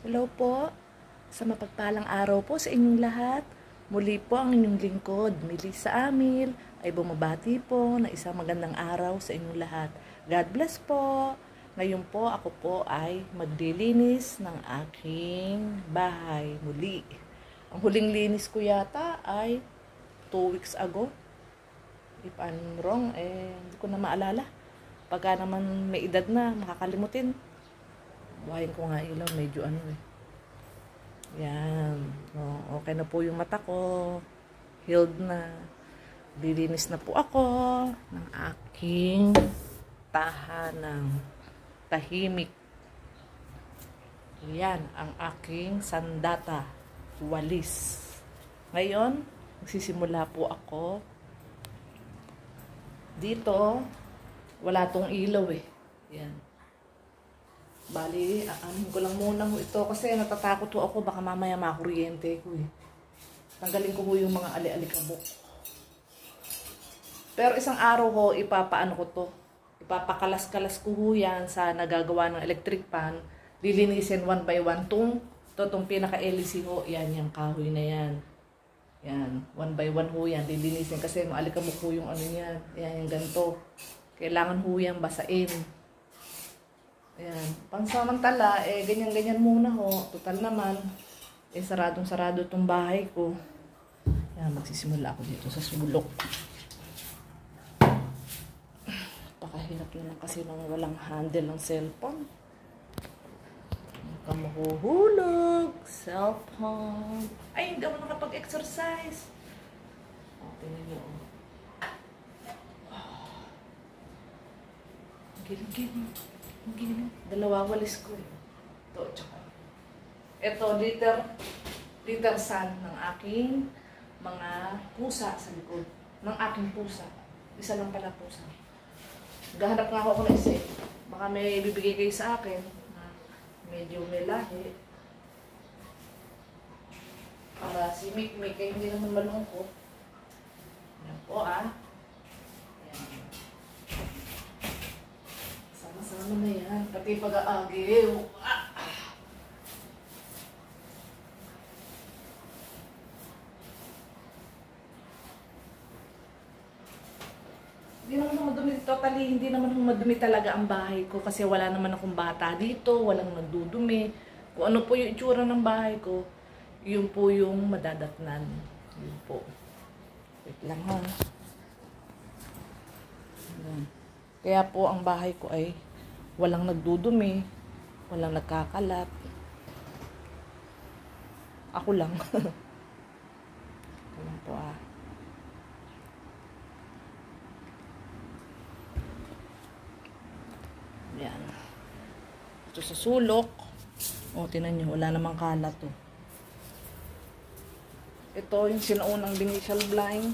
Hello po, sa mapagpalang araw po sa inyong lahat. Muli po ang inyong lingkod, Melissa Amil, ay bumabati po na isang magandang araw sa inyong lahat. God bless po. Ngayon po ako po ay maglilinis ng aking bahay muli. Ang huling linis ko yata ay 2 weeks ago. If I'm wrong, hindi ko na maalala. Pagka naman may edad na, makakalimutin. Buhayin ko nga ilaw, medyo Yan. Okay na po yung mata ko. Healed na. Dilinis na po ako ng aking tahanang tahimik. Yan ang aking sandata. Walis. Ngayon, magsisimula po ako. Dito, wala tong ilaw Yan. Bali, aanin ko lang muna ito kasi natatakot po ako baka mamaya makuryente ko Tanggalin ko po yung mga ali-alikabok. Pero isang araw ko, ipapaano ko to. Ipapakalas-kalas ko yan sa nagagawa ng electric pan. Lilinisin one by one tong pinaka-LC ho. Yan, yung kahoy na yan. Yan, one by one ho yan. Lilinisin kasi maalikabok ho yung ano yan. Yan, yung ganito. Kailangan ho yan basain. Ayan. Pansamantala, ganyan-ganyan muna ho. Total naman, saradong-sarado itong bahay ko. Ayan, magsisimula ako dito sa sulok. Pakahirap naman kasi nang walang handle ng cellphone. Huwag mahuhulog. Cellphone. Ay, hindi ako nakapag-exercise. Tingnan nyo. Giling-giling. Dalawa walis ko Ito, tsaka. Ito, liter sun ng aking mga pusa sa likod. Ng aking pusa. Isa lang pala pusa. Gahanap nga ako ng isa Baka may bibigay kayo sa akin na medyo may lahi. Para si Mikmik ay hindi naman malungkot. Yan po Sama na yan. Pati pag-aagiw. Hindi naman madumi. Totally, hindi naman madumi talaga ang bahay ko. Kasi wala naman akong bata dito. Walang nagdudumi. Kung ano po yung itsura ng bahay ko, yun po yung madadatnan. Yun po. Wait lang ha. Kaya po ang bahay ko ay walang nagdudumi, walang nagkakalat. Ako lang. Ako lang po Yan. Ito sa sulok. Tinan nyo, wala namang kalat Ito yung sinaunang binicial blind.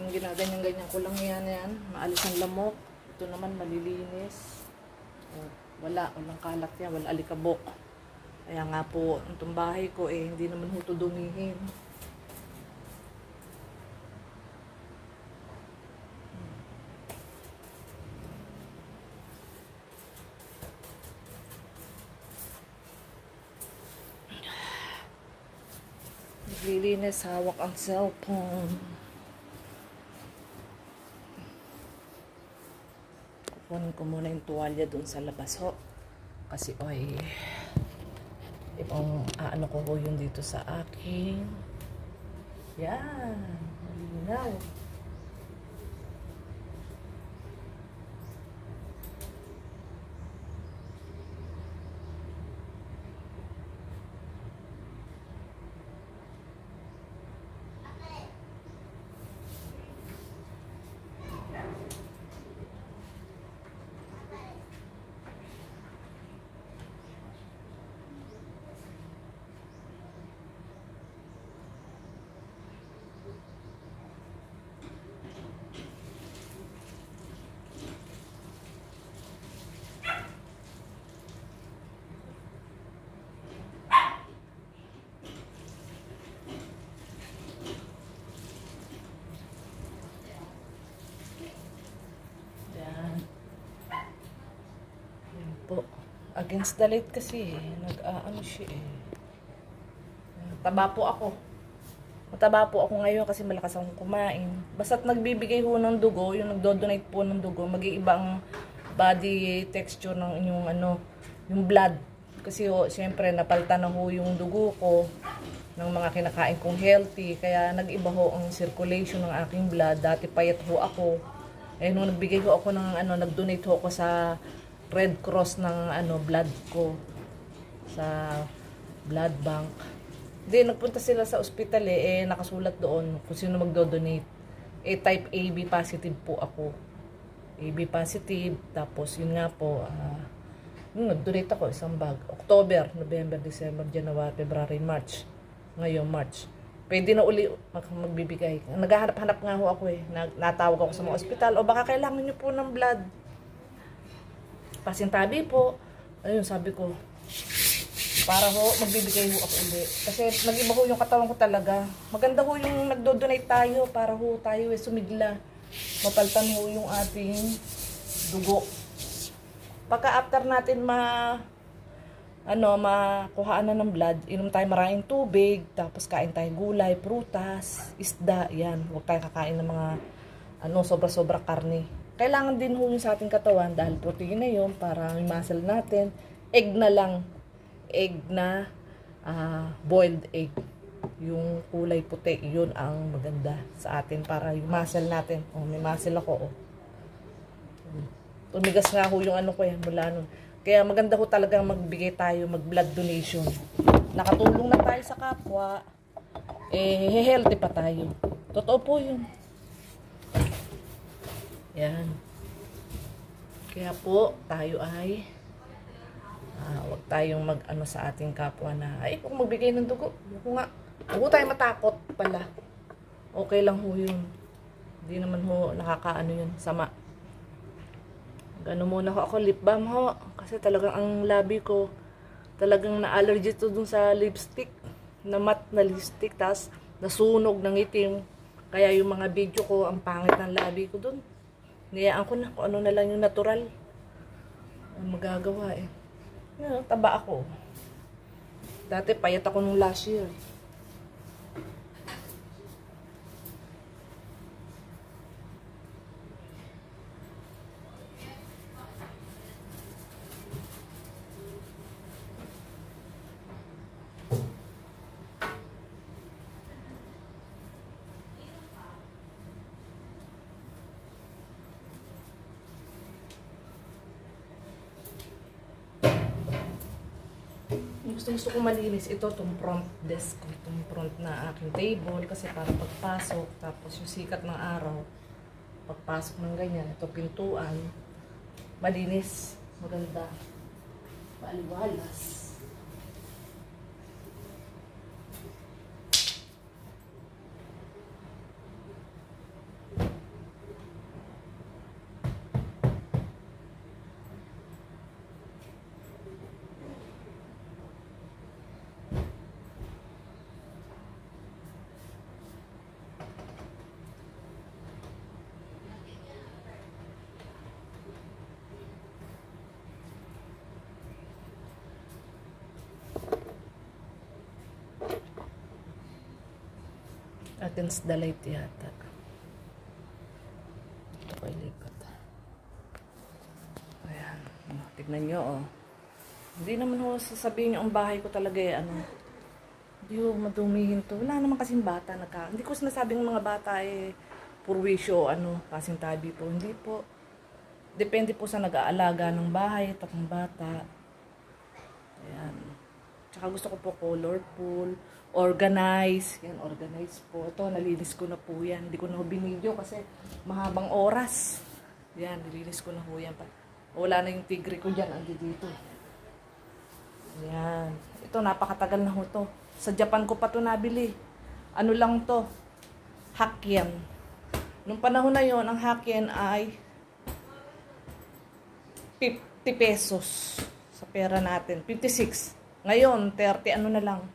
Yung ginaganyan-ganyan ko lang yan. Maalis ang lamok. Ito naman malilinis. Walang kalat yan, wala alikabok. Kaya nga po, itong bahay ko hindi naman huto dumihin. Naglilinis, hawak ang cellphone. Kunin ko muna yung tuwalya dun sa labas kasi ano ko yun dito sa akin. Yan, malinaw. Against the light kasi ano siya Taba po ako. Mataba po ako ngayon kasi malakas akong kumain. Basta't nagbibigay ho ng dugo, yung nagdo-donate po ng dugo, mag-iiba ang body texture ng inyong yung blood. Kasi ho, siyempre napalitan na ho yung dugo ko ng mga kinakain kong healthy. Kaya nag-iba ho ang circulation ng aking blood. Dati payat ho ako. Nung nagbigay ho ako ng nag-donate ho ako sa Red Cross ng blood ko. Sa blood bank. Hindi, nagpunta sila sa ospital nakasulat doon kung sino magdo-donate. Type AB positive po ako. AB positive, tapos yun nga po, nag-donate ako isang bag. October, November, December, January, February, March. Ngayon, March. Pwede na uli magbibigay. Naghahanap-hanap nga ho ako Natawag ako sa mga ospital, o baka kailangan nyo po ng blood. Pasintabi po. Ayun, sabi ko, para ho, magbibigay ho ako ulit. Kasi nag-iba ho yung katawan ko talaga. Maganda ho yung nagdo-donate tayo para ho tayo sumigla. Mapaltan ho yung ating dugo. Pagka after natin makuhaan na ng blood, inom tayo maraming tubig, tapos kain tayo gulay, prutas, isda, yan. Huwag tayo kakain ng mga sobra-sobra karne. Kailangan din ho yung sa ating katawan dahil protein na yun para may muscle natin. Egg na lang. Egg na boiled egg. Yung kulay puti, yun ang maganda sa atin para yung muscle natin. May muscle ako. Tumigas nga ho yung ko mula nun. Kaya maganda ho talagang magbigay tayo, mag-blood donation. Nakatulong na tayo sa kapwa. Healthy pa tayo. Totoo po yun. Yan. Kaya po, tayo ay huwag tayong sa ating kapwa na kung magbigay ng dugo, huwag tayo matakot pala. Okay lang ho yun. Hindi naman ho yun, sama. Muna ho ako, lip balm ho. Kasi talagang ang labi ko, talagang na-allergy to dun sa lipstick. Na matte na lipstick, tas nasunog ng itim. Kaya yung mga video ko, ang pangit ng labi ko dun. Niyaan ko na kung ano na lang yung natural. Ang magagawa taba ako. Dati payat ako nung last year. Gusto ko malinis ito, itong front desk ko, itong front na aking table, kasi para pagpasok, tapos yung sikat ng araw, pagpasok ng ganyan, ito pintuan, malinis, maganda, maaliwalas. Against the light yata. Ito ko ilipat. Ayan. Tignan nyo Hindi naman ho sasabihin nyo ang bahay ko talaga hindi ho madumihin to. Wala naman kasing bata hindi ko sinasabing mga bata purwisyo kasing tabi po. Hindi po. Depende po sa nag-aalaga ng bahay at ng bata. Ayan. Tsaka gusto ko po colorful. Organize. Yan, organize po. Ito, nalinis ko na po yan. Hindi ko na ho binidyo kasi mahabang oras. Yan, nilinis ko na ho yan. Wala na yung tigre ko dyan. Andi dito. Yan. Ito, napakatagal na ho to. Sa Japan ko pa to nabili. Ano lang to? Hakyen. Nung panahon na yon ang hakyen ay 50 pesos sa pera natin. 56. Ngayon, 30 na lang.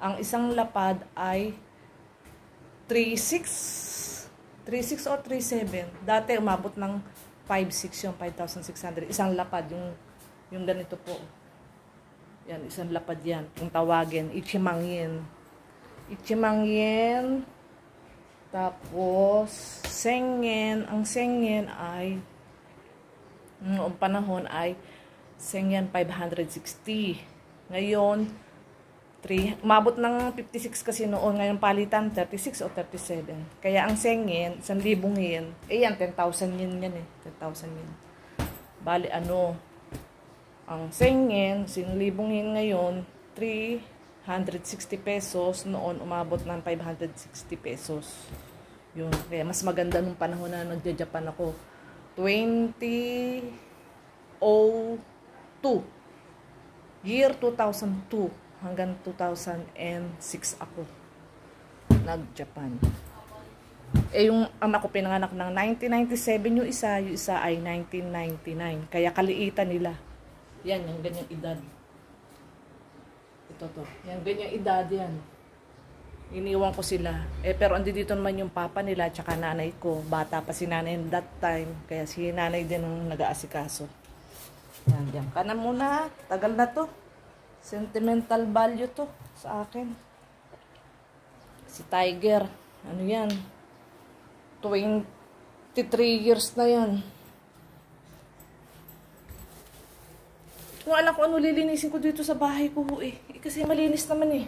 Ang isang lapad ay 3.6. 3.6 o 3.7. Dati umabot ng 5.6 yung 5,600. Isang lapad yung Yung ganito po. Yan, isang lapad yan. Kung tawagin, ichimangyin. Ichimangyin. Tapos, sengyen. Ang sengyen ay, noong panahon ay, sengyen 560. Ngayon, umabot ng 56 kasi noon. Ngayon palitan, 36 o 37. Kaya ang sengyen, 1,000 yen. Eh yan, 10,000 yen yan eh. 10,000 yen. Bali, ano, ang sengyen, 1,000 yen ngayon, 360 pesos. Noon, umabot ng 560 pesos. Yun. Kaya mas maganda nung panahon na nagja-Japan ako. 2002. Year 2002 hanggang 2006 ako nag-Japan. Eh yung anak ko pinanganak ng 1997 yung isa ay 1999. Kaya kaliitan nila. Yan, yung ganyang edad. Ito to. Yan, ganyang edad yan. Iniwan ko sila. Eh, pero andi dito naman yung papa nila tsaka nanay ko. Bata pa si nanay that time. Kaya si nanay din ang nag-aasikaso. Yan, diyan ka na muna. Tagal na to. Sentimental value to sa akin. Si Tiger. Ano yan? 23 years na yan. Kung alam ko ano lilinisin ko dito sa bahay ko eh. Kasi malinis naman eh.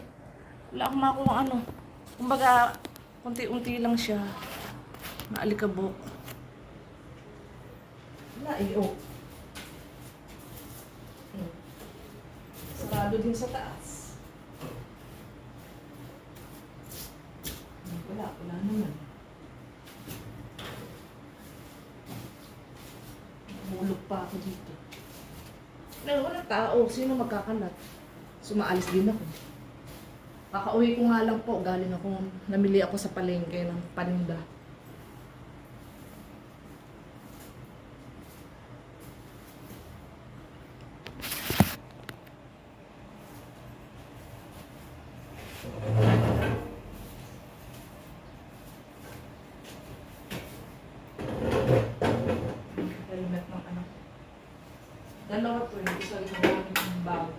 Wala akong makuha ano. Kumbaga, unti-unti lang siya. Maalikabok. Wala eh, oh. Sarado din sa taas. Wala naman. Bulog pa ako dito. Walang tao. Sino magkakalat? Sumaalis din ako. Kakauwi ko nga lang po. Galing ako. Namili ako sa palengke ng paninda. Helmet ng anak. Dalawa po yun. Isa rin ang bago.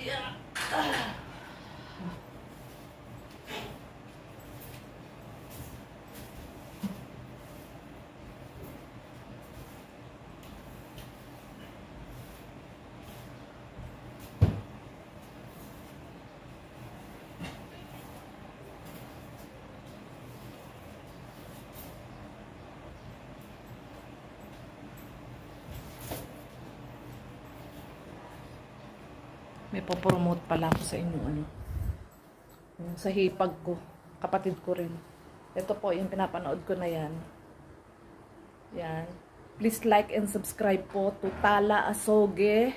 Yeah. May popromote pala ako sa inyo ano. Yung sa hipag ko, kapatid ko rin. Ito po yung pinapanood ko na yan. Yan. Please like and subscribe po to Tala Asoge.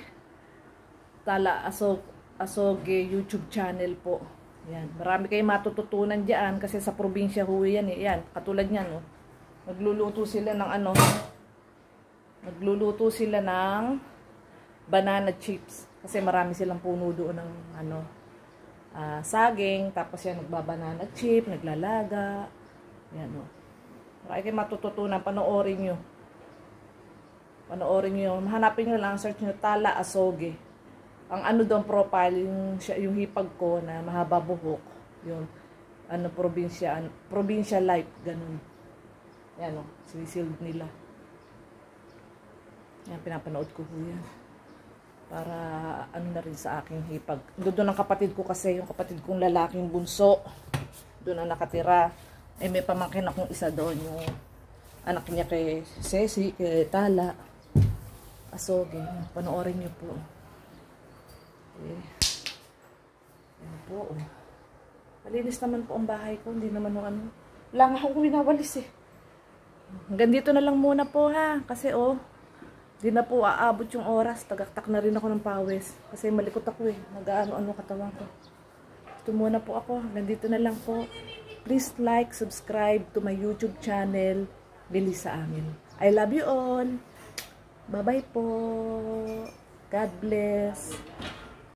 Tala Asoge YouTube channel po. Yan. Marami kayong matututunan diyan kasi sa probinsya ho yan eh. Yan, katulad niyan no. Nagluluto sila ng ano. Nagluluto sila ng banana chips. Kasi marami silang puno doon ng ano, saging. Tapos yan, nagbabanana chip, naglalaga. Yan o. Marami kayong matututunan. Panoorin nyo. Panoorin nyo. Hanapin nyo lang. Search nyo Tala Asoge. Ang ano doon profile, yung hipag ko na mahaba buhok. Yun. Ano, probinsya life. Ganun. Yan o. Sisild nila. Yan, pinapanood ko po yan. Para ano na rin sa aking hipag. Doon ang kapatid ko kasi, yung kapatid kong lalaking bunso. Doon ang nakatira. Eh may pamangkin akong isa doon, yung anak niya kay Ceci, kay Tala Asoge. Panoorin niyo po. Eh. Yan po. Malinis naman po ang bahay ko. Hindi naman ano. Wala nga akong winawalis eh. Hanggang dito na lang muna po ha. Kasi di na po aabot yung oras. Tagaktak na rin ako ng pawis. Kasi malikot ako eh. Nag-ano-ano katawan ko. Ito muna po ako. Nandito na lang po. Please like, subscribe to my YouTube channel, Melissa Amin. I love you all. Bye-bye po. God bless.